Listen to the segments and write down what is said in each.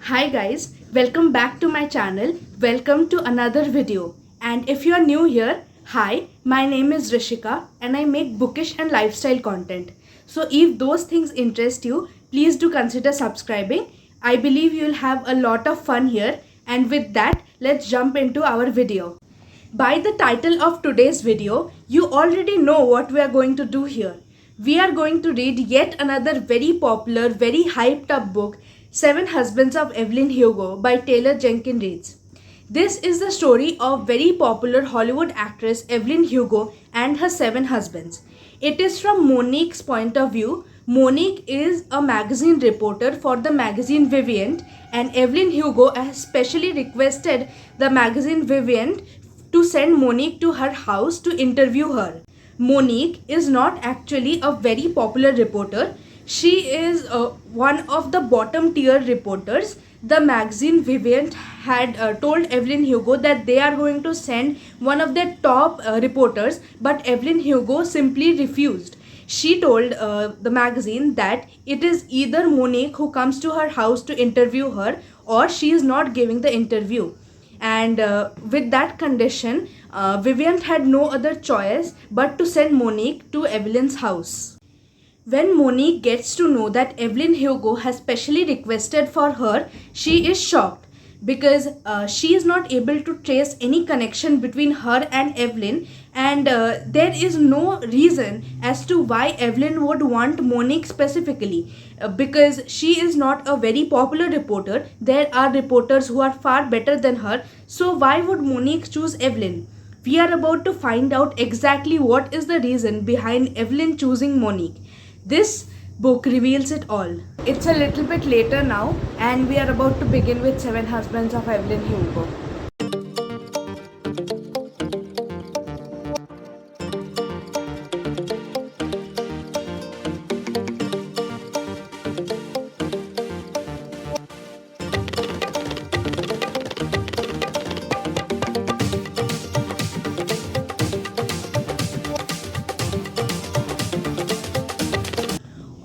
Hi guys, welcome back to my channel. Welcome to another video. And if you are new here, hi, my name is Rishika and I make bookish and lifestyle content. So if those things interest you, please do consider subscribing. I believe you'll have a lot of fun here. And with that, let's jump into our video. By the title of today's video, you already know what we are going to do here. We are going to read yet another very popular, very hyped up book, Seven Husbands of Evelyn Hugo by Taylor Jenkins Reid. This is the story of very popular Hollywood actress Evelyn Hugo and her seven husbands. It is from Monique's point of view. Monique is a magazine reporter for the magazine Vivian, and Evelyn Hugo has specially requested the magazine Vivian to send Monique to her house to interview her. Monique is not actually a very popular reporter. She is one of the bottom tier reporters. The magazine Vivian had told Evelyn Hugo that they are going to send one of their top reporters, but Evelyn Hugo simply refused. She told the magazine that it is either Monique who comes to her house to interview her or she is not giving the interview. And with that condition, Vivian had no other choice but to send Monique to Evelyn's house. When Monique gets to know that Evelyn Hugo has specially requested for her, she is shocked because she is not able to trace any connection between her and Evelyn, and there is no reason as to why Evelyn would want Monique specifically because she is not a very popular reporter. There are reporters who are far better than her, so why would Monique choose Evelyn? We are about to find out exactly what is the reason behind Evelyn choosing Monique. This book reveals it all. It's a little bit later now, and we are about to begin with Seven Husbands of Evelyn Hugo.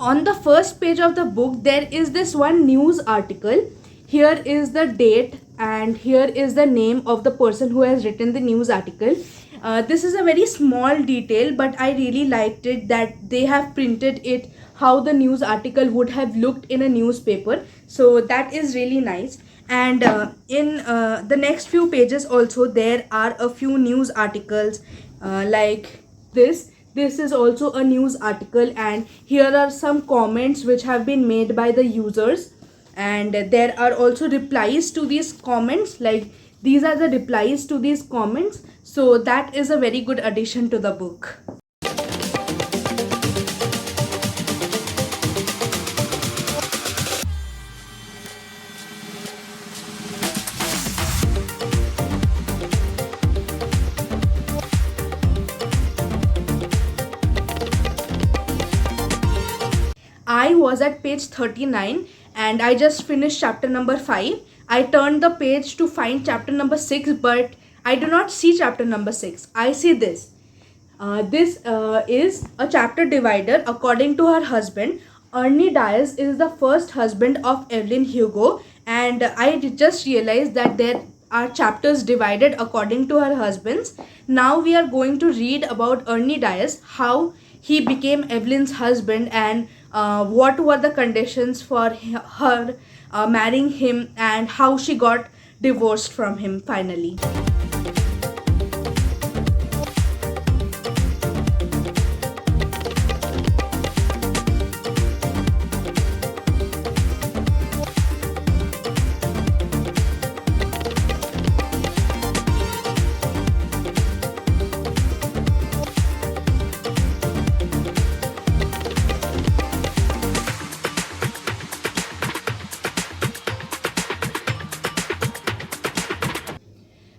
On the first page of the book, there is this one news article. Here is the date and here is the name of the person who has written the news article. This is a very small detail, but I really liked it that they have printed it how the news article would have looked in a newspaper. So that is really nice. And in the next few pages also, there are a few news articles like this. This is also a news article, and here are some comments which have been made by the users, and there are also replies to these comments. Like, these are the replies to these comments, so that is a very good addition to the book. I was at page 39 and I just finished chapter number 5. I turned the page to find chapter number 6, but I do not see chapter number 6. I see this. This is a chapter divider according to her husband. Ernie Dias is the first husband of Evelyn Hugo, and I just realized that there are chapters divided according to her husbands. Now we are going to read about Ernie Dias, how he became Evelyn's husband, and what were the conditions for her marrying him, and how she got divorced from him finally.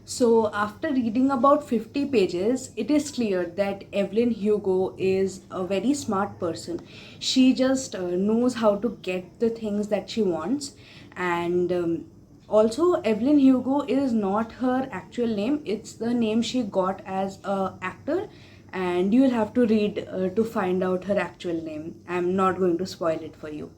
So after reading about 50 pages, it is clear that Evelyn Hugo is a very smart person. She just knows how to get the things that she wants. And also, Evelyn Hugo is not her actual name. It's the name she got as an actor. And you will have to read to find out her actual name. I'm not going to spoil it for you.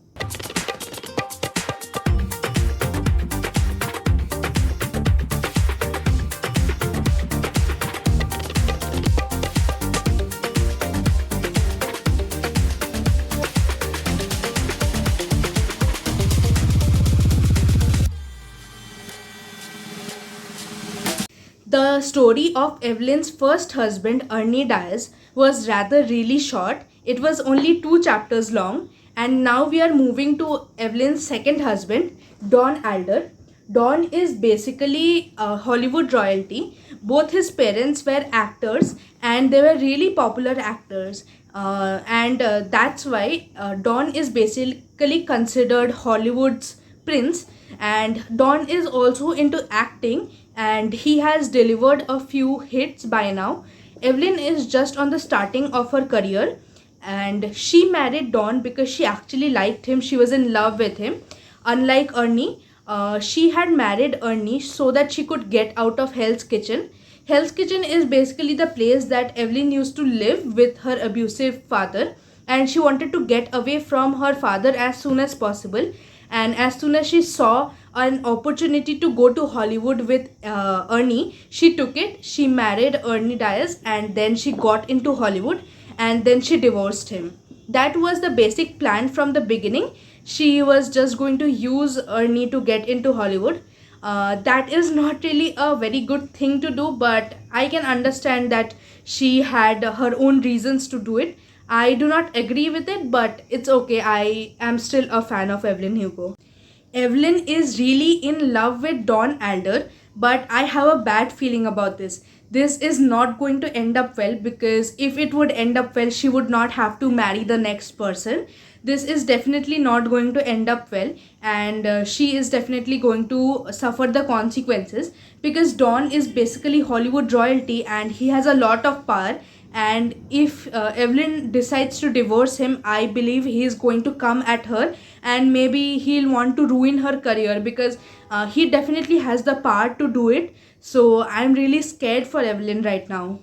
The story of Evelyn's first husband, Ernie Dias, was rather really short. It was only 2 chapters long, and now we are moving to Evelyn's second husband, Don Alder. Don is basically Hollywood royalty. Both his parents were actors, and they were really popular actors. And that's why Don is basically considered Hollywood's prince. And Don is also into acting, and he has delivered a few hits by now. Evelyn is just on the starting of her career, and she married Don because she actually liked him. She was in love with him. Unlike Ernie, she had married Ernie so that she could get out of Hell's Kitchen. Hell's Kitchen is basically the place that Evelyn used to live with her abusive father, and she wanted to get away from her father as soon as possible. And as soon as she saw an opportunity to go to Hollywood with Ernie, she took it. She married Ernie Dias, and then she got into Hollywood, and then she divorced him. That was the basic plan from the beginning. She was just going to use Ernie to get into Hollywood. That is not really a very good thing to do, but I can understand that she had her own reasons to do it. I do not agree with it, but it's okay. I am still a fan of Evelyn Hugo. Evelyn is really in love with Don Alder, but I have a bad feeling about this. This is not going to end up well, because if it would end up well, she would not have to marry the next person. This is definitely not going to end up well, and she is definitely going to suffer the consequences, because Don is basically Hollywood royalty and he has a lot of power. And if Evelyn decides to divorce him, I believe he is going to come at her, and maybe he'll want to ruin her career, because he definitely has the power to do it. So I'm really scared for Evelyn right now.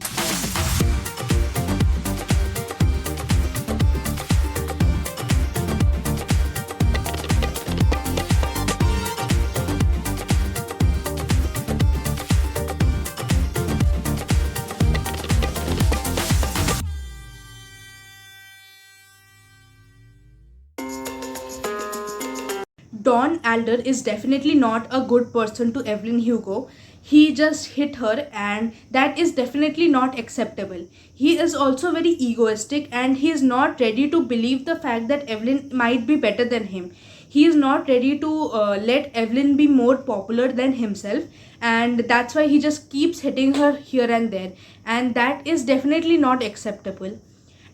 Don Alder is definitely not a good person to Evelyn Hugo. He just hit her, and that is definitely not acceptable. He is also very egoistic, and he is not ready to believe the fact that Evelyn might be better than him. He is not ready to let Evelyn be more popular than himself, and that's why he just keeps hitting her here and there, and that is definitely not acceptable.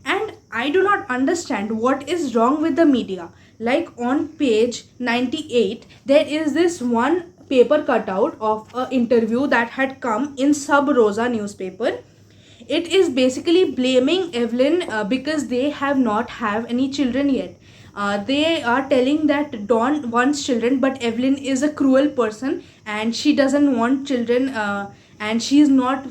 And I do not understand what is wrong with the media. Like on page 98, there is this one paper cutout of an interview that had come in Sub Rosa newspaper. It is basically blaming Evelyn because they have not have any children yet. They are telling that Don wants children, but Evelyn is a cruel person and she doesn't want children, and she is not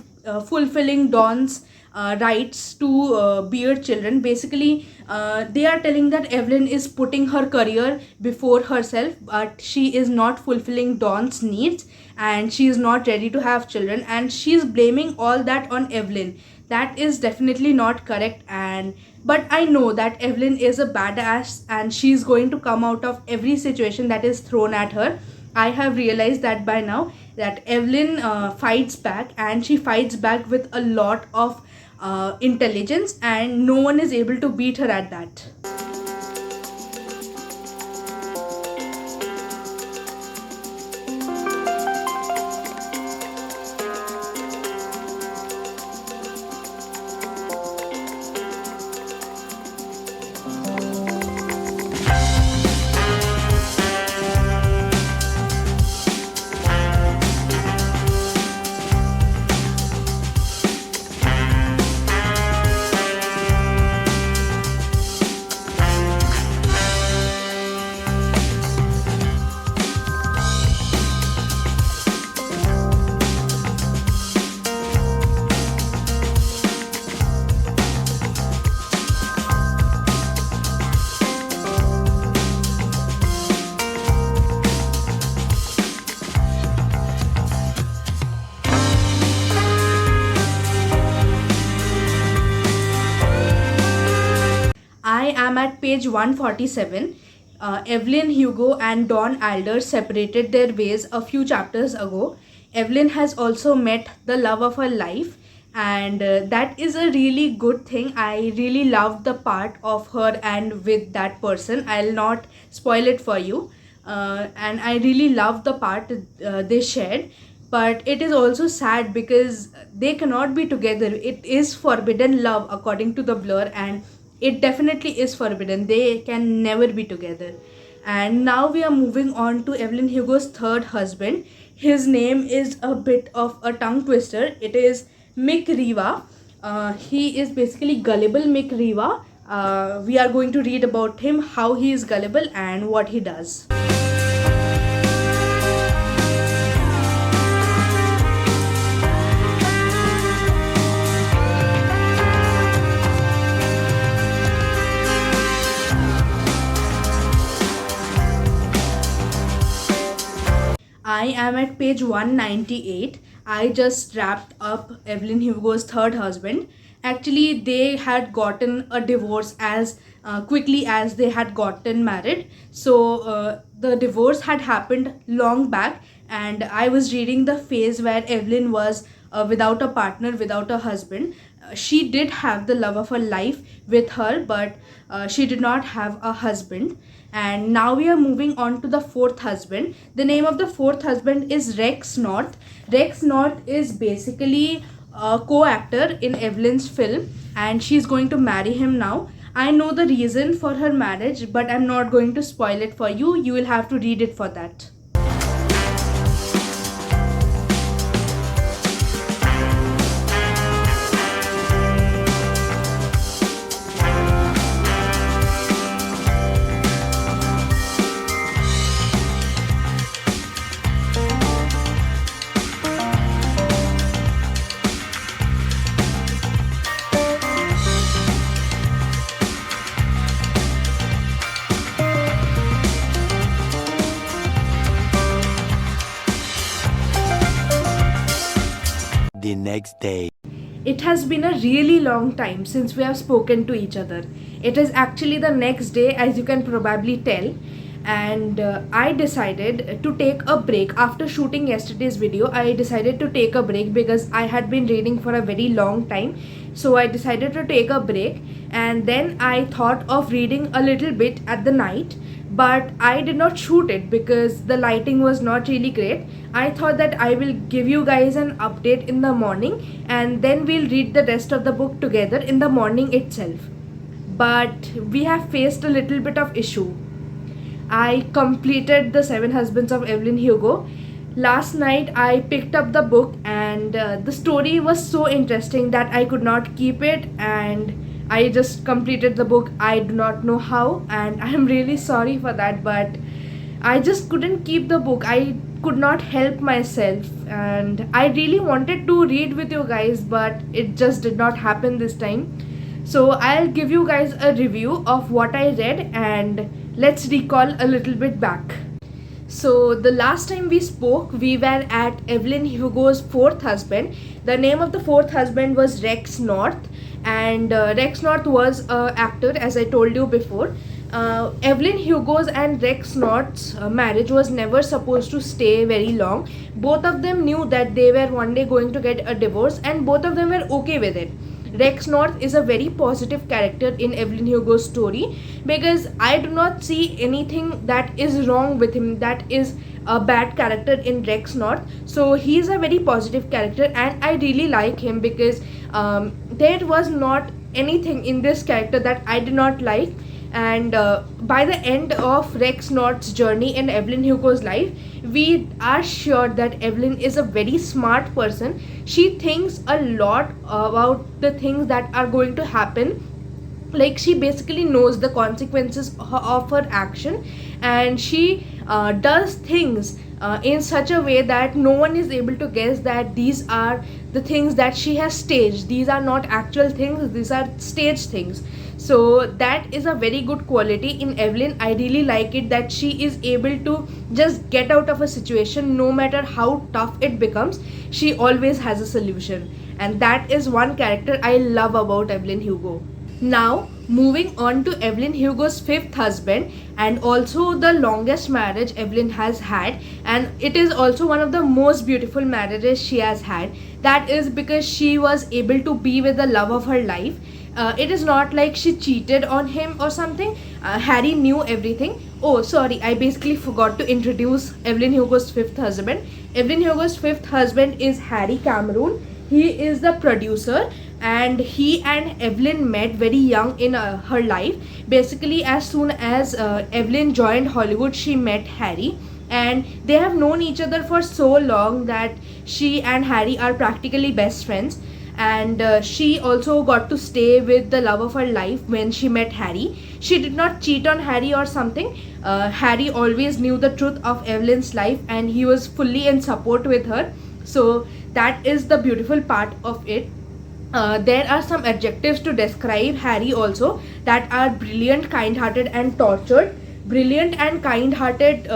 fulfilling Don's rights to bear children. Basically, they are telling that Evelyn is putting her career before herself, but she is not fulfilling Don's needs, and she is not ready to have children, and she is blaming all that on Evelyn. That is definitely not correct, and but I know that Evelyn is a badass and she is going to come out of every situation that is thrown at her. I have realized that by now, that Evelyn fights back, and she fights back with a lot of intelligence, and no one is able to beat her at that. I am at page 147. Evelyn Hugo and Don Alder separated their ways a few chapters ago. Evelyn has also met the love of her life, and that is a really good thing. I really loved the part of her and with that person. I'll not spoil it for you. And I really loved the part they shared. But it is also sad because they cannot be together. It is forbidden love according to the Blur, and it definitely is forbidden. They can never be together. And now we are moving on to Evelyn Hugo's third husband. His name is a bit of a tongue twister. It is Mick Riva. He is basically gullible Mick Riva. We are going to read about him, how he is gullible and what he does. I am at page 198. I just wrapped up Evelyn Hugo's third husband. Actually, they had gotten a divorce as quickly as they had gotten married. So the divorce had happened long back, and I was reading the phase where Evelyn was without a partner, without a husband. She did have the love of her life with her, but she did not have a husband. And now we are moving on to the fourth husband. The name of the fourth husband is Rex North. Rex North is basically a co-actor in Evelyn's film, and she's going to marry him now. I know the reason for her marriage, but I'm not going to spoil it for you. You will have to read it for that. The next day. It has been a really long time since we have spoken to each other. It is actually the next day, as you can probably tell, and I decided to take a break. After shooting yesterday's video, I decided to take a break because I had been reading for a very long time. So I decided to take a break, and then I thought of reading a little bit at the night, but I did not shoot it because the lighting was not really great. I thought that I will give you guys an update in the morning, and then we'll read the rest of the book together in the morning itself. But we have faced a little bit of issue. I completed the 7 Husbands of Evelyn Hugo. Last night I picked up the book, and the story was so interesting that I could not keep it, and I just completed the book. I do not know how, and I am really sorry for that, but I just couldn't keep the book. I could not help myself, and I really wanted to read with you guys, but it just did not happen this time. So I'll give you guys a review of what I read, and let's recall a little bit back. So the last time we spoke, we were at Evelyn Hugo's fourth husband. The name of the fourth husband was Rex North, and Rex North was an actor, as I told you before. Evelyn Hugo's and Rex North's marriage was never supposed to stay very long. Both of them knew that they were one day going to get a divorce, and both of them were okay with it. Rex North is a very positive character in Evelyn Hugo's story because I do not see anything that is wrong with him, that is a bad character in Rex North. So he is a very positive character, and I really like him because there was not anything in this character that I did not like. And by the end of Rex North's journey in Evelyn Hugo's life, we are sure that Evelyn is a very smart person. She thinks a lot about the things that are going to happen. Like, she basically knows the consequences of her action, and she does things in such a way that no one is able to guess that these are the things that she has staged. These are not actual things, these are staged things. So that is a very good quality in Evelyn. I really like it that she is able to just get out of a situation. No matter how tough it becomes, she always has a solution, and that is one character I love about Evelyn Hugo. Now Moving on to Evelyn Hugo's fifth husband, and also the longest marriage Evelyn has had, and it is also one of the most beautiful marriages she has had. That is because she was able to be with the love of her life. It is not like she cheated on him or something. Harry knew everything. Oh, sorry, I basically forgot to introduce Evelyn Hugo's fifth husband. Evelyn Hugo's fifth husband is Harry Cameron. He is the producer, and he and Evelyn met very young in her life. Basically, as soon as Evelyn joined Hollywood, she met Harry, and they have known each other for so long that she and Harry are practically best friends. And she also got to stay with the love of her life when she met Harry. She did not cheat on Harry or something. Harry always knew the truth of Evelyn's life, and he was fully in support with her. So that is the beautiful part of it. There are some adjectives to describe Harry also, that are brilliant, kind-hearted, and tortured. Brilliant and kind-hearted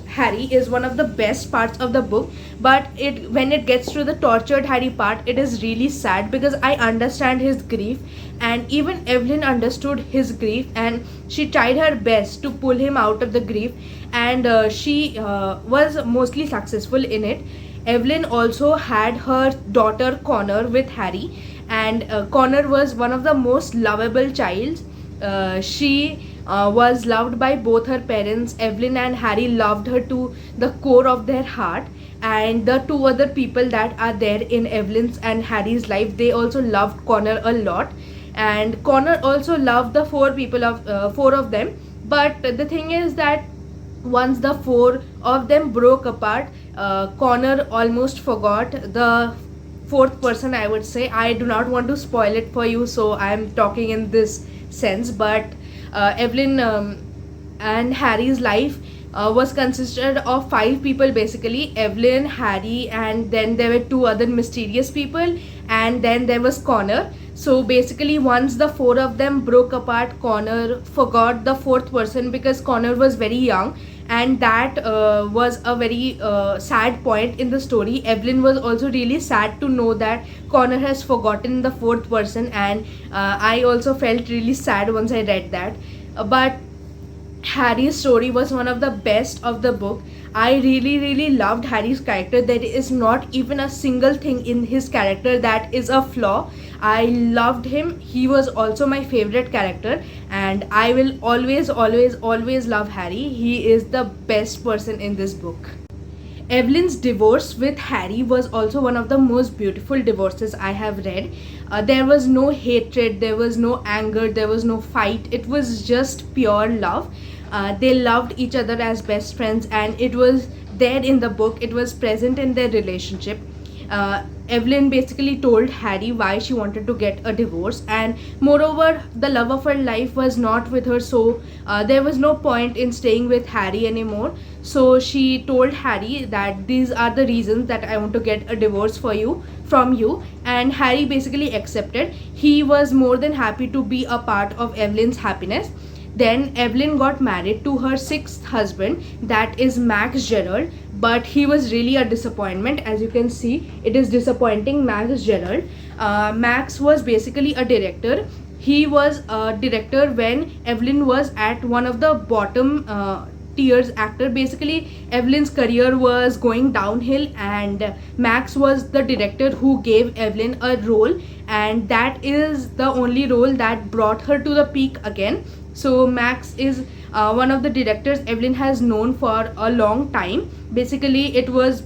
Harry is one of the best parts of the book, but when it gets to the tortured Harry part, it is really sad because I understand his grief, and even Evelyn understood his grief, and she tried her best to pull him out of the grief, and she was mostly successful in it. Evelyn also had her daughter Connor with Harry, and Connor was one of the most lovable childs. She was loved by both her parents. Evelyn and Harry loved her to the core of their heart, and the two other people that are there in Evelyn's and Harry's life, they also loved Connor a lot, and Connor also loved the four of them. But the thing is that once the four of them broke apart, Connor almost forgot the fourth person, I would say. I do not want to spoil it for you, so I am talking in this sense. But Evelyn and Harry's life was consisted of five people basically: Evelyn, Harry, and then there were two other mysterious people, and then there was Connor. So basically, once the four of them broke apart, Connor forgot the fourth person because Connor was very young, and that was a very sad point in the story. Evelyn was also really sad to know that Connor has forgotten the fourth person, and I also felt really sad once I read that. But Harry's story was one of the best of the book. I really loved Harry's character. There is not even a single thing in his character that is a flaw. I loved him. He was also my favorite character, and I will always love Harry. He is the best person in this book. Evelyn's divorce with Harry was also one of the most beautiful divorces I have read. There was no hatred, there was no anger, there was no fight. It was just pure love. They loved each other as best friends, and it was there in the book. It was present in their relationship. Evelyn basically told Harry why she wanted to get a divorce, and moreover the love of her life was not with her, so there was no point in staying with Harry anymore. So she told Harry that these are the reasons that I want to get a divorce from you, and Harry basically accepted. He was more than happy to be a part of Evelyn's happiness. Then Evelyn got married to her sixth husband, that is Max Gerald, but he was really a disappointment. As you can see, it is disappointing. Max Gerald. Max was basically a director. He was a director when Evelyn was at one of the bottom tiers actor. Basically, Evelyn's career was going downhill, and Max was the director who gave Evelyn a role, and that is the only role that brought her to the peak again. So Max is one of the directors Evelyn has known for a long time. Basically, it was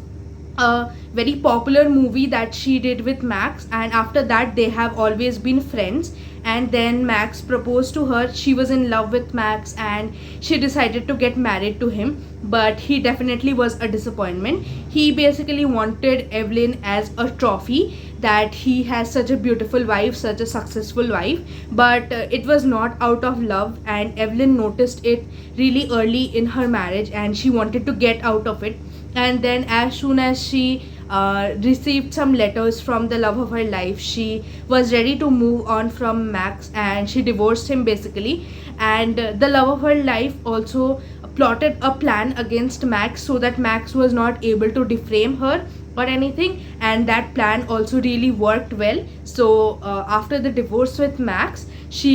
a very popular movie that she did with Max, and after that they have always been friends. And then Max proposed to her. She was in love with Max, and she decided to get married to him, but he definitely was a disappointment. He basically wanted Evelyn as a trophy, that he has such a beautiful wife, such a successful wife, but it was not out of love, and Evelyn noticed it really early in her marriage, and she wanted to get out of it. And then as soon as she received some letters from the love of her life, she was ready to move on from Max, and she divorced him basically. And the love of her life also plotted a plan against Max, so that Max was not able to defame her or anything, and that plan also really worked well. So after the divorce with Max, she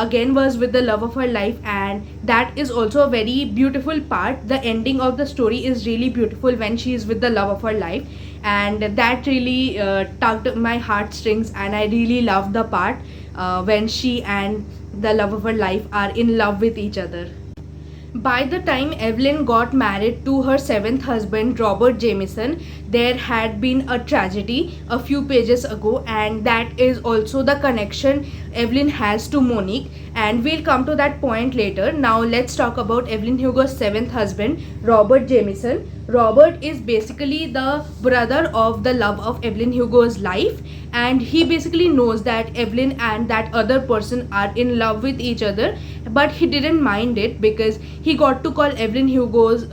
again was with the love of her life, and that is also a very beautiful part. The ending of the story is really beautiful when she is with the love of her life, and that really tugged my heartstrings, and I really loved the part when she and the love of her life are in love with each other. By the time Evelyn got married to her seventh husband, Robert Jameson, there had been a tragedy a few pages ago, and that is also the connection Evelyn has to Monique, and we'll come to that point later. Now let's talk about Evelyn Hugo's seventh husband, Robert Jameson. Robert is basically the brother of the love of Evelyn Hugo's life, and he basically knows that Evelyn and that other person are in love with each other, but he didn't mind it because he got to call Evelyn Hugo's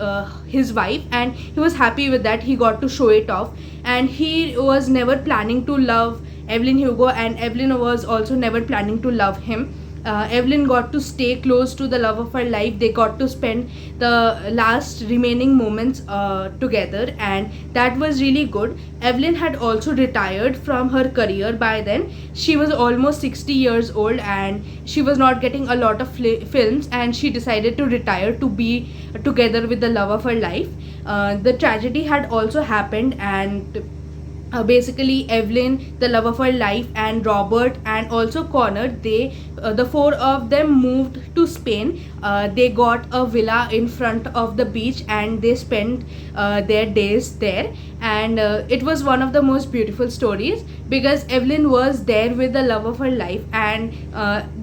his wife, and he was happy with that. He got to show it off, and he was never planning to love Evelyn Hugo, and Evelyn was also never planning to love him. Evelyn got to stay close to the love of her life. They got to spend the last remaining moments together, and that was really good. Evelyn had also retired from her career by then. She was almost 60 years old, and she was not getting a lot of films, and she decided to retire to be together with the love of her life. The tragedy had also happened, and basically Evelyn, the love of her life, and Robert, and also Connor, the four of them moved to Spain. They got a villa in front of the beach, and they spent their days there, and it was one of the most beautiful stories because Evelyn was there with the love of her life, and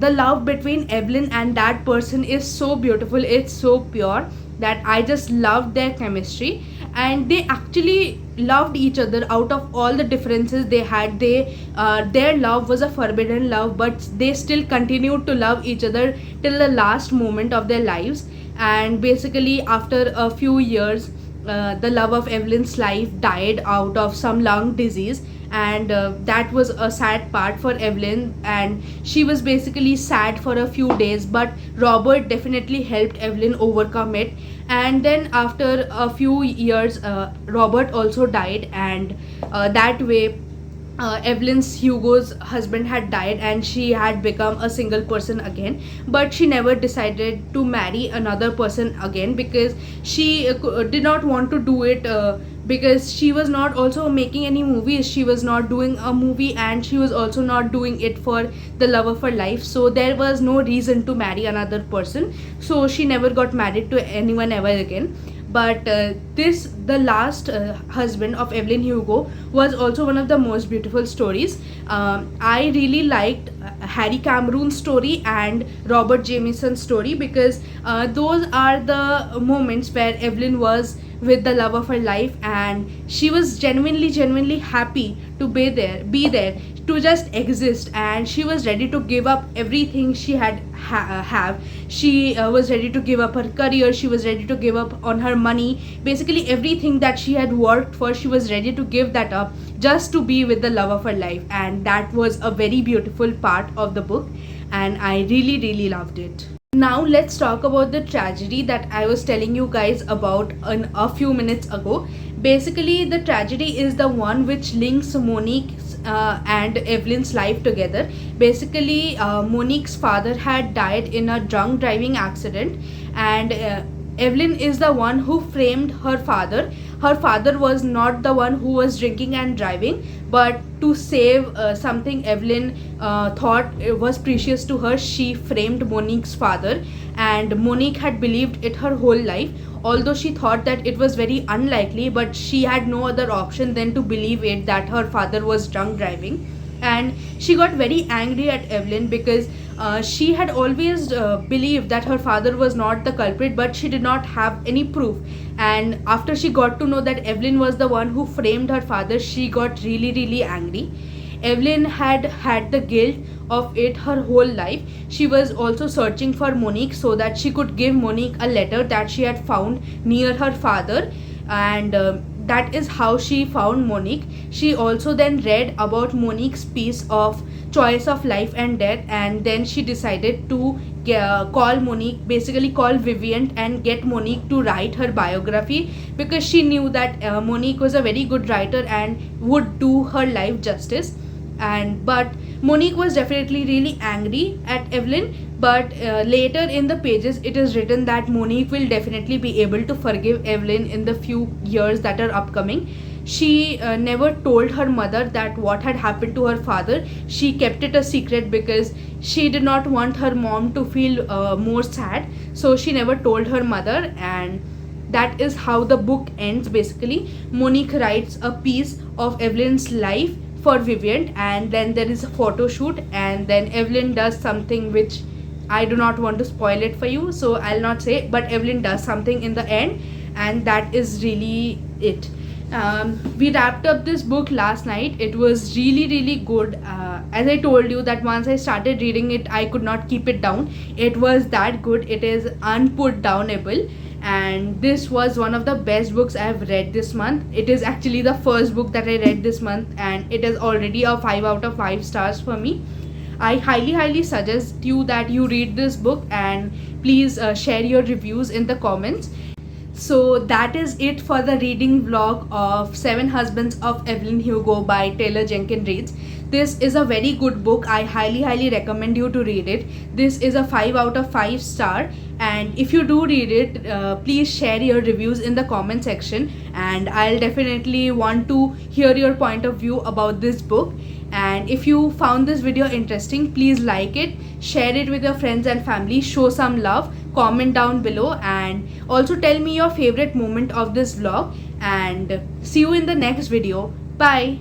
the love between Evelyn and that person is so beautiful. It's so pure that I just loved their chemistry, and they actually loved each other out of all the differences they had. Their love was a forbidden love, but they still continued to love each other till the last moment of their lives. And basically after a few years, the love of Evelyn's life died out of some lung disease, and that was a sad part for Evelyn, and she was basically sad for a few days, but Robert definitely helped Evelyn overcome it. And then after a few years, Robert also died, and that way Evelyn's Hugo's husband had died, and she had become a single person again, but she never decided to marry another person again because she did not want to do it, because she was not also making any movies. She was not doing a movie, and she was also not doing it for the love of her life, so there was no reason to marry another person, so she never got married to anyone ever again. But the last husband of Evelyn Hugo was also one of the most beautiful stories. I really liked Harry Cameron's story and Robert Jameson's story because those are the moments where Evelyn was with the love of her life, and she was genuinely happy to be there to just exist, and she was ready to give up everything she had have. She was ready to give up her career, she was ready to give up on her money, basically everything that she had worked for. She was ready to give that up just to be with the love of her life, and that was a very beautiful part of the book, and I really loved it. Now let's talk about the tragedy that I was telling you guys about a few minutes ago. Basically the tragedy is the one which links Monique's and Evelyn's life together. Basically Monique's father had died in a drunk driving accident, and Evelyn is the one who framed her father. Her father was not the one who was drinking and driving, but to save something Evelyn thought it was precious to her, she framed Monique's father, and Monique had believed it her whole life, although she thought that it was very unlikely, but she had no other option than to believe it, that her father was drunk driving. And she got very angry at Evelyn because she had always believed that her father was not the culprit, but she did not have any proof. And after she got to know that Evelyn was the one who framed her father, she got really angry. Evelyn had the guilt of it her whole life. She was also searching for Monique so that she could give Monique a letter that she had found near her father, and that is how she found Monique. She also then read about Monique's piece of choice of life and death, and then she decided to call Monique, basically call Vivian and get Monique to write her biography, because she knew that Monique was a very good writer and would do her life justice. But Monique was definitely really angry at Evelyn, but later in the pages it is written that Monique will definitely be able to forgive Evelyn in the few years that are upcoming. She never told her mother that what had happened to her father. She kept it a secret because she did not want her mom to feel more sad, so she never told her mother. And that is how the book ends. Basically, Monique writes a piece of Evelyn's life for Vivian, and then there is a photo shoot, and then Evelyn does something which I do not want to spoil it for you, so I'll not say, but Evelyn does something in the end, and that is really it. We wrapped up this book last night. It was really good. As I told you that once I started reading it, I could not keep it down. It was that good. It is unput downable, and this was one of the best books I have read this month. It is actually the first book that I read this month, and it is already a 5 out of 5 stars for me. I highly suggest you that you read this book, and please share your reviews in the comments. So that is it for the reading vlog of Seven Husbands of Evelyn Hugo by Taylor Jenkins Reid. This is a very good book. I highly recommend you to read it. This is a 5 out of 5 star, and if you do read it, please share your reviews in the comment section, and I'll definitely want to hear your point of view about this book. And if you found this video interesting, please like it, share it with your friends and family, show some love, comment down below, and also tell me your favorite moment of this vlog. And see you in the next video. Bye.